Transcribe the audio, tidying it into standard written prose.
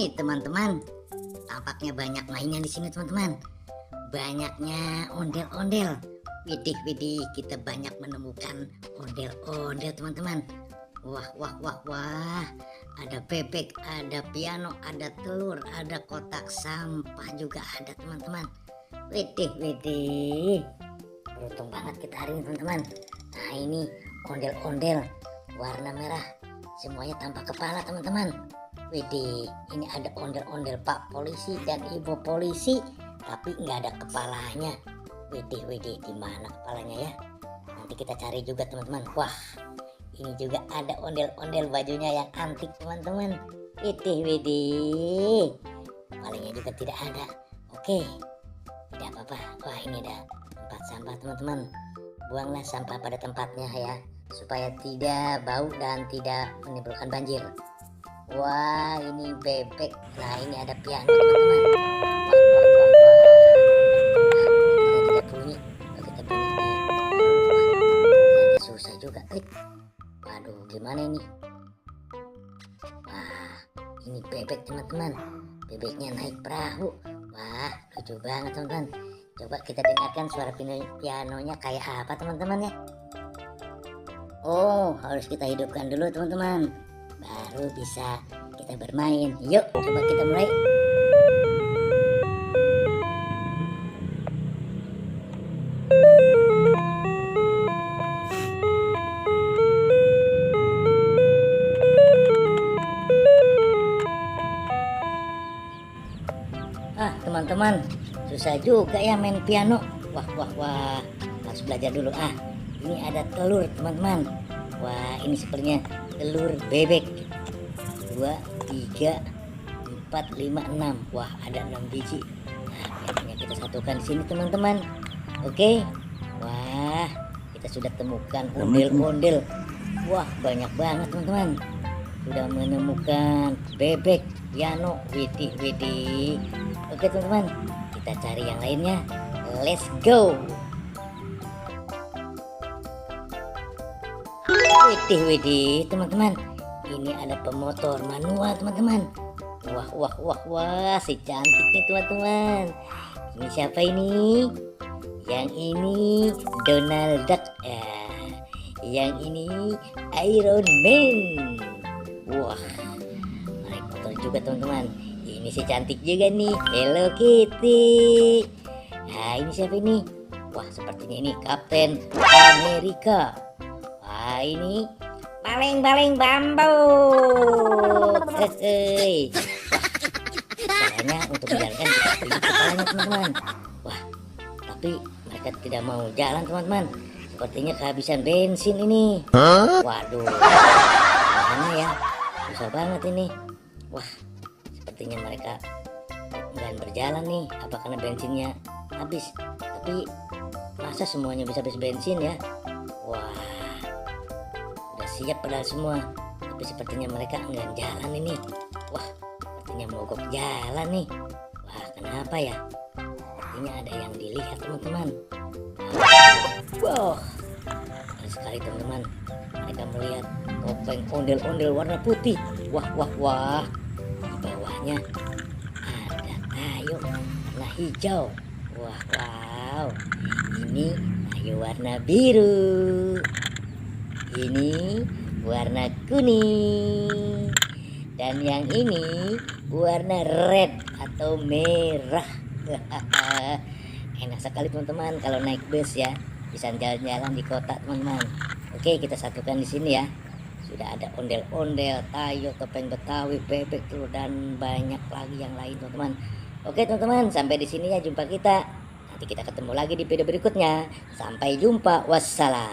Nih teman-teman, tampaknya banyak mainan di sini teman-teman. Banyaknya ondel-ondel. Widih, kita banyak menemukan ondel-ondel teman-teman. Wah. Ada bebek, ada piano, ada telur, ada kotak sampah juga ada teman-teman. Widih. Beruntung banget kita hari ini teman-teman. Nah ini ondel-ondel warna merah. Semuanya tanpa kepala teman-teman. Widih, ini ada ondel-ondel Pak Polisi dan Ibu Polisi, tapi nggak ada kepalanya. Widih, di mana kepalanya ya? Nanti kita cari juga teman-teman. Wah, ini juga ada ondel-ondel bajunya yang antik teman-teman. Widih, kepalanya juga tidak ada. Oke, tidak apa-apa. Wah, ini ada tempat sampah teman-teman. Buanglah sampah pada tempatnya ya, supaya tidak bau dan tidak menimbulkan banjir. Wah, ini bebek. Nah, ini ada piano teman-teman. Wah. Kita bunyi. Kita bunyi. Wah, susah juga. Waduh, gimana ini? Wah, ini bebek teman-teman. Bebeknya naik perahu. Wah, lucu banget teman-teman. Coba kita dengarkan suara pianonya kayak apa teman-teman ya. Oh, harus kita hidupkan dulu teman-teman, baru bisa kita bermain. Yuk, coba kita mulai. Teman-teman, susah juga ya main piano. Wah, harus belajar dulu. Ini ada telur teman-teman. Wah, ini sepertinya telur bebek. 2, 3, 4, 5, 6. Wah, ada 6 biji. Nah, biasanya kita satukan di sini teman-teman. Oke. Wah, kita sudah temukan ondel-ondel. Wah, banyak banget teman-teman. Sudah menemukan bebek, piano. Widih. Oke teman-teman, kita cari yang lainnya. Let's go. Widih teman-teman, ini ada pemotor manual teman-teman. Wah, si cantik nih teman-teman. Ini siapa ini? Yang ini Donald Duck. Yang ini Iron Man. Wah, naik motor juga teman-teman. Ini si cantik juga nih, Hello Kitty. Nah, ini siapa ini? Wah, sepertinya ini Kapten Amerika. Wah, ini Baleng Bambu. Caranya untuk menjalankan kita pergi kepalanya teman-teman. Wah, tapi mereka tidak mau jalan teman-teman. Sepertinya kehabisan bensin ini. Waduh, gimana ya? Susah banget ini. Wah, sepertinya mereka nggak berjalan nih. Apa karena bensinnya habis? Tapi masa semuanya bisa habis bensin ya? Wah, udah siap padahal semua, tapi sepertinya mereka enggak jalan ini. Wah, sepertinya mogok jalan nih. Wah, kenapa ya? Sepertinya ada yang dilihat teman-teman. Wow, sekali teman-teman, mereka melihat topeng ondel-ondel warna putih. Wah, di bawahnya ada kayu warna hijau. Wow, ini kayu warna biru, ini warna kuning, dan yang ini warna red atau merah. Enak sekali teman-teman kalau naik bus ya, bisa jalan-jalan di kota teman-teman. Oke, kita satukan di sini ya. Sudah ada ondel-ondel, tayo, topeng Betawi, bebek, telur, dan banyak lagi yang lain teman-teman. Oke teman-teman, sampai di sini ya jumpa kita. Nanti kita ketemu lagi di video berikutnya. Sampai jumpa, wassalam.